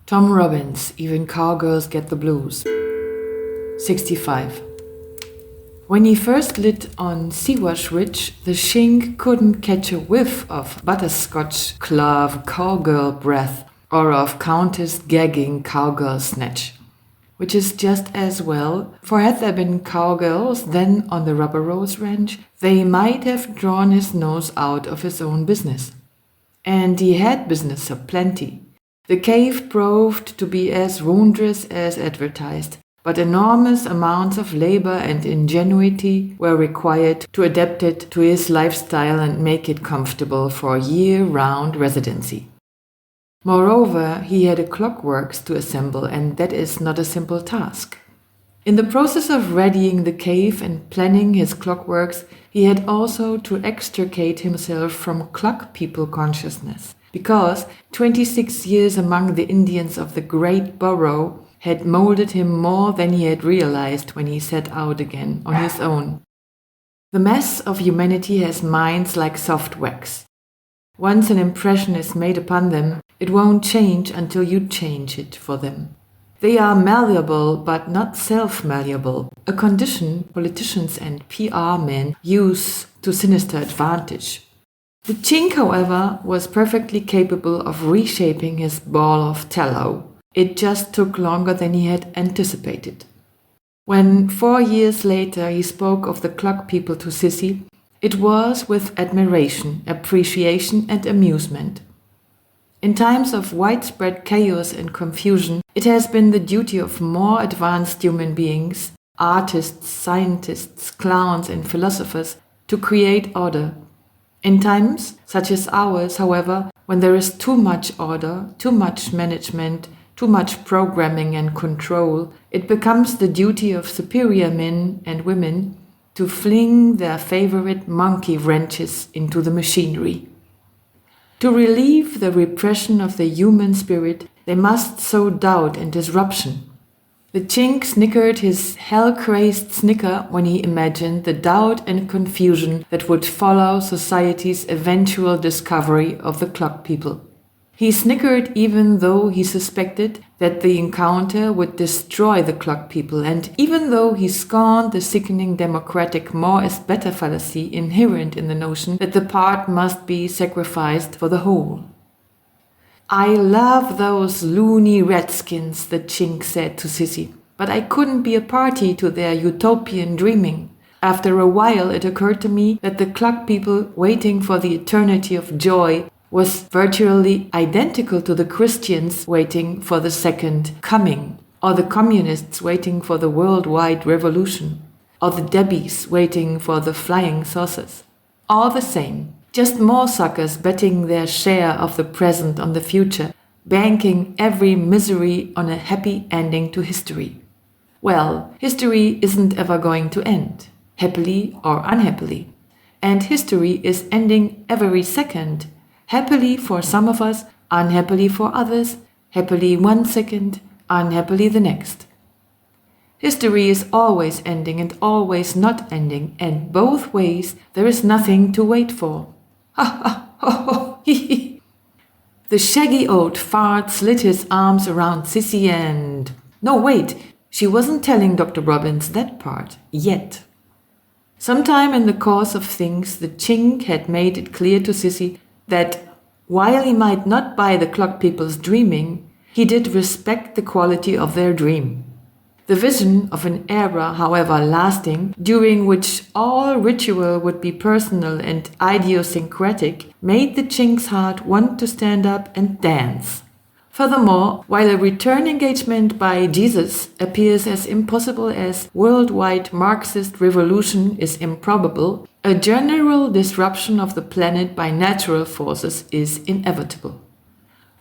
Tom Robbins, Even Cowgirls Get the Blues. 65. When he first lit on Siwash Ridge, the shink couldn't catch a whiff of butterscotch clove cowgirl breath or of countess gagging cowgirl snatch. Which is just as well, for had there been cowgirls then on the Rubber Rose Ranch, they might have drawn his nose out of his own business. And he had business aplenty. The cave proved to be as wondrous as advertised, but enormous amounts of labor and ingenuity were required to adapt it to his lifestyle and make it comfortable for year-round residency. Moreover, he had a clockworks to assemble, and that is not a simple task. In the process of readying the cave and planning his clockworks, he had also to extricate himself from clock people consciousness, because 26 years among the Indians of the Great Burrow had molded him more than he had realized when he set out again on his own. The mass of humanity has minds like soft wax. Once an impression is made upon them, it won't change until you change it for them. They are malleable but not self-malleable, a condition politicians and PR men use to sinister advantage. The chink, however, was perfectly capable of reshaping his ball of tallow. It just took longer than he had anticipated. When 4 years later he spoke of the clock people to Sissy, it was with admiration, appreciation and amusement. In times of widespread chaos and confusion, it has been the duty of more advanced human beings, artists, scientists, clowns and philosophers, to create order. In times such as ours, however, when there is too much order, too much management, too much programming and control, it becomes the duty of superior men and women to fling their favorite monkey wrenches into the machinery. To relieve the repression of the human spirit, they must sow doubt and disruption. The chink snickered his hell-crazed snicker when he imagined the doubt and confusion that would follow society's eventual discovery of the clock people. He snickered even though he suspected that the encounter would destroy the clock people, and even though he scorned the sickening democratic more is better fallacy inherent in the notion that the part must be sacrificed for the whole. "I love those loony redskins," the chink said to Sissy, "but I couldn't be a party to their utopian dreaming. After a while it occurred to me that the clock people waiting for the eternity of joy was virtually identical to the Christians waiting for the second coming, or the communists waiting for the worldwide revolution, or the Debbies waiting for the flying saucers. All the same, just more suckers betting their share of the present on the future, banking every misery on a happy ending to history. Well, history isn't ever going to end, happily or unhappily. And history is ending every second, happily for some of us, unhappily for others, happily 1 second, unhappily the next. History is always ending and always not ending, and both ways there is nothing to wait for. Ha ha ho ho hee hee. The shaggy old fart slid his arms around Sissy and... No, wait, she wasn't telling Dr. Robbins that part, yet. Sometime in the course of things, the chink had made it clear to Sissy that while he might not buy the clock people's dreaming, he did respect the quality of their dream. The vision of an era, however lasting, during which all ritual would be personal and idiosyncratic, made the chink's heart want to stand up and dance. Furthermore, while a return engagement by Jesus appears as impossible as worldwide Marxist revolution is improbable, a general disruption of the planet by natural forces is inevitable.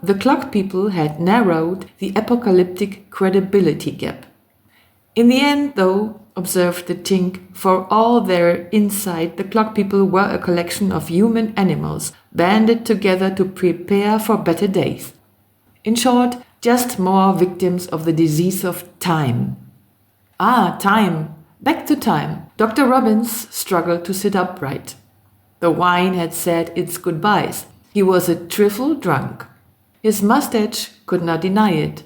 The clock people had narrowed the apocalyptic credibility gap. In the end, though, observed the chink, for all their insight, the clock people were a collection of human animals banded together to prepare for better days. In short, just more victims of the disease of time. Ah, time. Back to time. Dr. Robbins struggled to sit upright. The wine had said its goodbyes. He was a trifle drunk. His mustache could not deny it.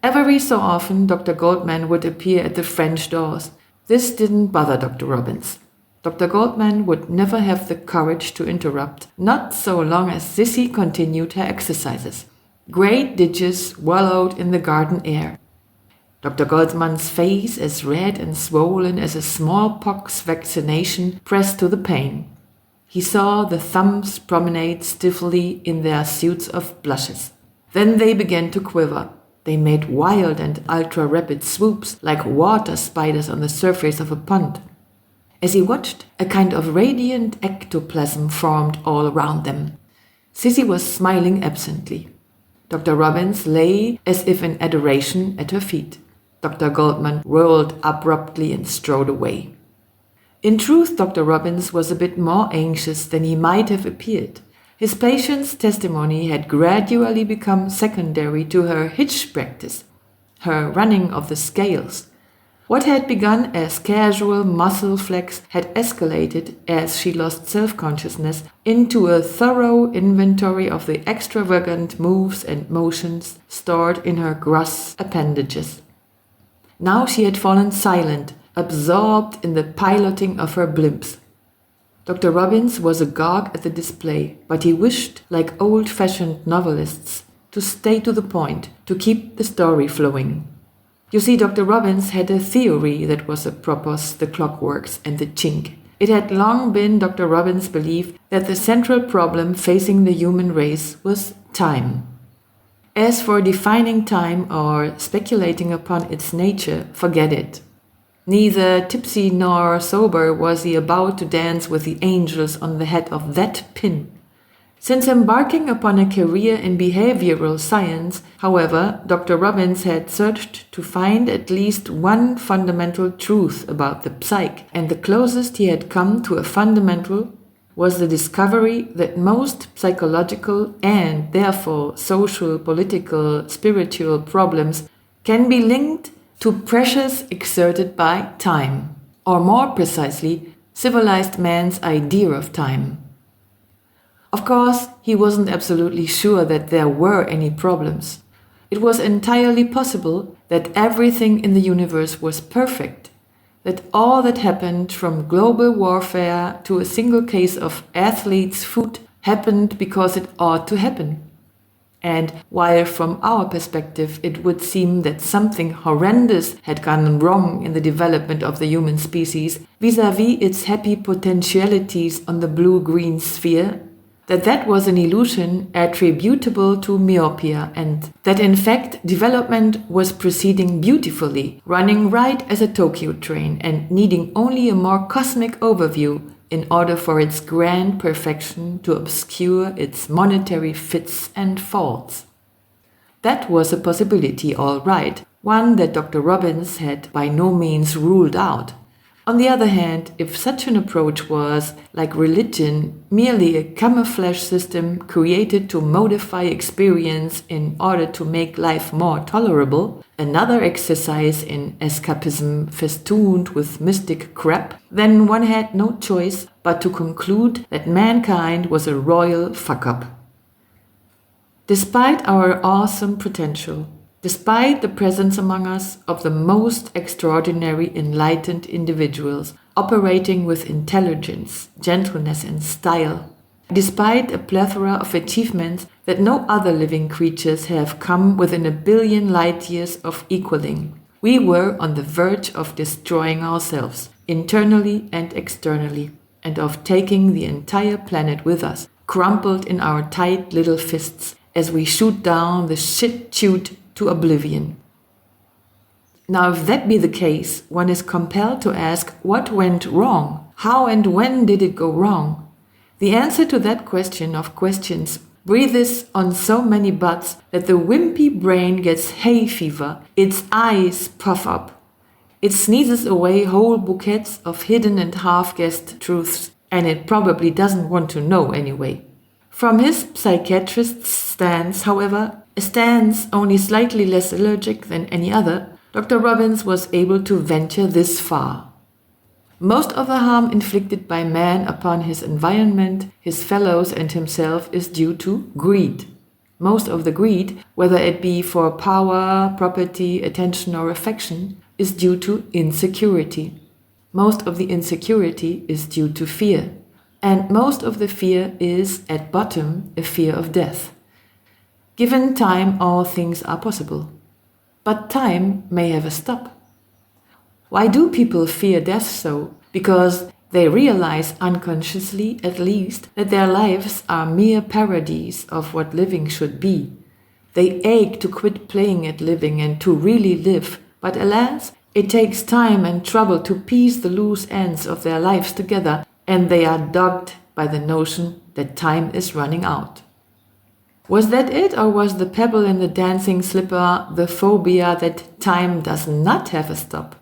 Every so often, Dr. Goldman would appear at the French doors. This didn't bother Dr. Robbins. Dr. Goldman would never have the courage to interrupt, not so long as Sissy continued her exercises. Great ditches wallowed in the garden air. Dr. Goldman's face, as red and swollen as a smallpox vaccination, pressed to the pane. He saw the thumbs promenade stiffly in their suits of blushes. Then they began to quiver. They made wild and ultra-rapid swoops like water spiders on the surface of a pond. As he watched, a kind of radiant ectoplasm formed all around them. Sissy was smiling absently. Dr. Robbins lay as if in adoration at her feet. Dr. Goldman whirled abruptly and strode away. In truth, Dr. Robbins was a bit more anxious than he might have appeared. His patient's testimony had gradually become secondary to her hitch practice, her running of the scales. What had begun as casual muscle flex had escalated as she lost self-consciousness into a thorough inventory of the extravagant moves and motions stored in her gross appendages. Now she had fallen silent, absorbed in the piloting of her blimps. Dr. Robbins was agog at the display, but he wished, like old-fashioned novelists, to stay to the point, to keep the story flowing. You see, Dr. Robbins had a theory that was apropos the clockworks and the chink. It had long been Dr. Robbins' belief that the central problem facing the human race was time. As for defining time or speculating upon its nature, forget it. Neither tipsy nor sober was he about to dance with the angels on the head of that pin. Since embarking upon a career in behavioral science, however, Dr. Robbins had searched to find at least one fundamental truth about the psyche, and the closest he had come to a fundamental was the discovery that most psychological and therefore social, political, spiritual problems can be linked to pressures exerted by time, or more precisely, civilized man's idea of time. Of course, he wasn't absolutely sure that there were any problems. It was entirely possible that everything in the universe was perfect, that all that happened from global warfare to a single case of athlete's foot happened because it ought to happen. And while from our perspective it would seem that something horrendous had gone wrong in the development of the human species vis-à-vis its happy potentialities on the blue-green sphere, that was an illusion attributable to myopia, and that in fact development was proceeding beautifully, running right as a Tokyo train and needing only a more cosmic overview in order for its grand perfection to obscure its monetary fits and faults. That was a possibility, all right, one that Dr. Robbins had by no means ruled out. On the other hand, if such an approach was, like religion, merely a camouflage system created to modify experience in order to make life more tolerable, another exercise in escapism festooned with mystic crap, then one had no choice but to conclude that mankind was a royal fuck-up. Despite our awesome potential, despite the presence among us of the most extraordinary enlightened individuals operating with intelligence, gentleness and style, despite a plethora of achievements that no other living creatures have come within a billion light years of equaling, we were on the verge of destroying ourselves, internally and externally, and of taking the entire planet with us, crumpled in our tight little fists as we shoot down the shit-chute to oblivion. Now, if that be the case, one is compelled to ask what went wrong? How and when did it go wrong? The answer to that question of questions breathes on so many buts that the wimpy brain gets hay fever, its eyes puff up. It sneezes away whole bouquets of hidden and half-guessed truths, and it probably doesn't want to know anyway. From his psychiatrist's stance, however, a stance only slightly less allergic than any other, Dr. Robbins was able to venture this far. Most of the harm inflicted by man upon his environment, his fellows and himself is due to greed. Most of the greed, whether it be for power, property, attention, or affection, is due to insecurity. Most of the insecurity is due to fear. And most of the fear is, at bottom, a fear of death. Given time, all things are possible. But time may have a stop. Why do people fear death so? Because they realize unconsciously, at least, that their lives are mere parodies of what living should be. They ache to quit playing at living and to really live, but alas, it takes time and trouble to piece the loose ends of their lives together, and they are dogged by the notion that time is running out. Was that it, or was the pebble in the dancing slipper the phobia that time does not have a stop?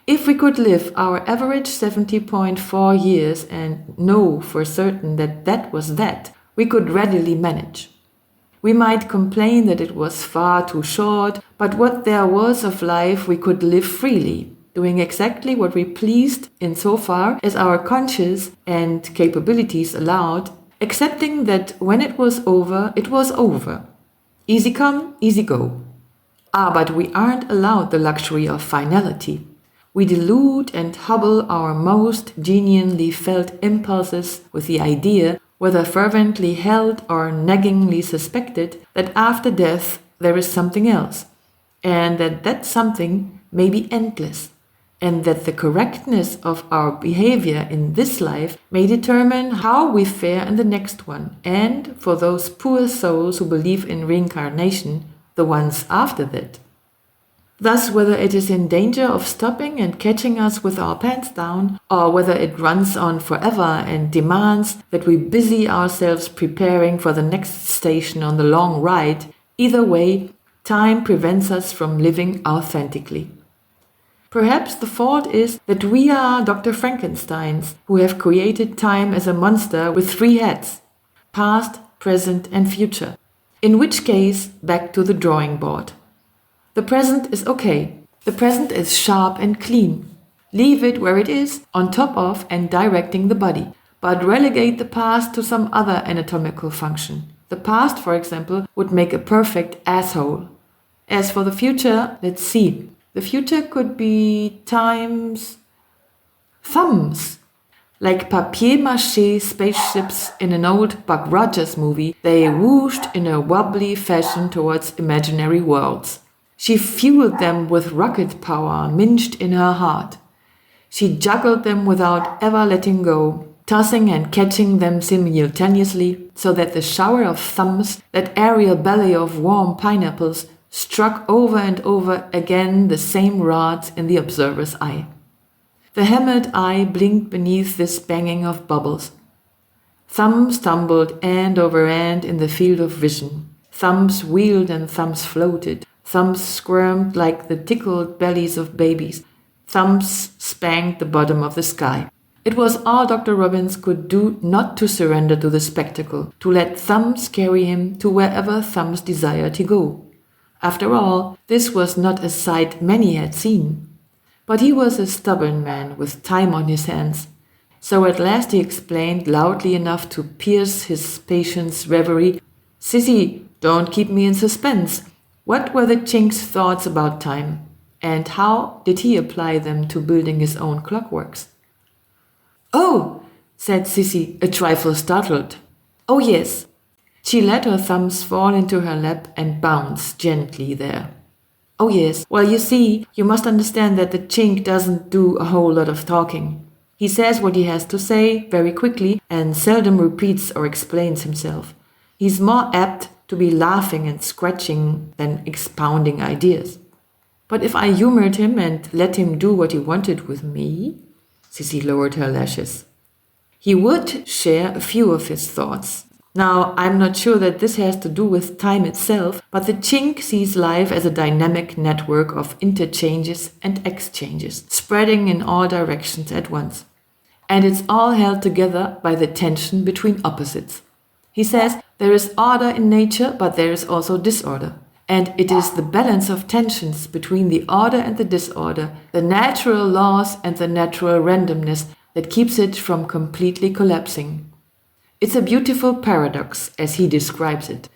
If we could live our average 70.4 years and know for certain that that was that, we could readily manage. We might complain that it was far too short, but what there was of life we could live freely, doing exactly what we pleased insofar as our conscience and capabilities allowed, accepting that when it was over, it was over. Easy come, easy go. But we aren't allowed the luxury of finality. We delude and hobble our most genuinely felt impulses with the idea, whether fervently held or naggingly suspected, that after death there is something else, and that something may be endless, and that the correctness of our behavior in this life may determine how we fare in the next one, and, for those poor souls who believe in reincarnation, the ones after that. Thus, whether it is in danger of stopping and catching us with our pants down, or whether it runs on forever and demands that we busy ourselves preparing for the next station on the long ride, either way, time prevents us from living authentically. Perhaps the fault is that we are Dr. Frankensteins who have created time as a monster with 3 heads, past, present, and future, in which case, back to the drawing board. The present is okay. The present is sharp and clean. Leave it where it is, on top of and directing the body, but relegate the past to some other anatomical function. The past, for example, would make a perfect asshole. As for the future, let's see. The future could be time's thumbs. Like papier-mâché spaceships in an old Buck Rogers movie, they whooshed in a wobbly fashion towards imaginary worlds. She fueled them with rocket power minced in her heart. She juggled them without ever letting go, tossing and catching them simultaneously, so that the shower of thumbs, that aerial ballet of warm pineapples, struck over and over again the same rods in the observer's eye. The hammered eye blinked beneath this banging of bubbles. Thumbs tumbled end over end in the field of vision. Thumbs wheeled and thumbs floated. Thumbs squirmed like the tickled bellies of babies. Thumbs spanked the bottom of the sky. It was all Dr. Robbins could do not to surrender to the spectacle, to let thumbs carry him to wherever thumbs desired to go. After all, this was not a sight many had seen. But he was a stubborn man with time on his hands. So at last he explained loudly enough to pierce his patient's reverie, "Sissy, don't keep me in suspense. What were the chink's thoughts about time, and how did he apply them to building his own clockworks?" "Oh," said Sissy, a trifle startled. "Oh yes." She let her thumbs fall into her lap and bounce gently there. "Oh yes, well you see, you must understand that the chink doesn't do a whole lot of talking. He says what he has to say very quickly and seldom repeats or explains himself. He's more apt to be laughing and scratching than expounding ideas. But if I humored him and let him do what he wanted with me," Sissy lowered her lashes, "he would share a few of his thoughts. Now, I'm not sure that this has to do with time itself, but the chink sees life as a dynamic network of interchanges and exchanges, spreading in all directions at once. And it's all held together by the tension between opposites. He says there is order in nature, but there is also disorder. And it is the balance of tensions between the order and the disorder, the natural laws and the natural randomness that keeps it from completely collapsing. It's a beautiful paradox, as he describes it.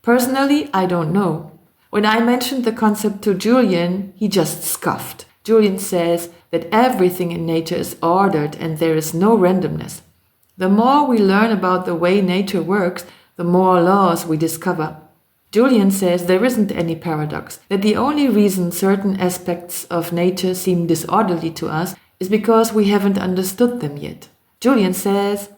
Personally, I don't know. When I mentioned the concept to Julian, he just scoffed. Julian says that everything in nature is ordered and there is no randomness. The more we learn about the way nature works, the more laws we discover. Julian says there isn't any paradox, that the only reason certain aspects of nature seem disorderly to us is because we haven't understood them yet. Julian says,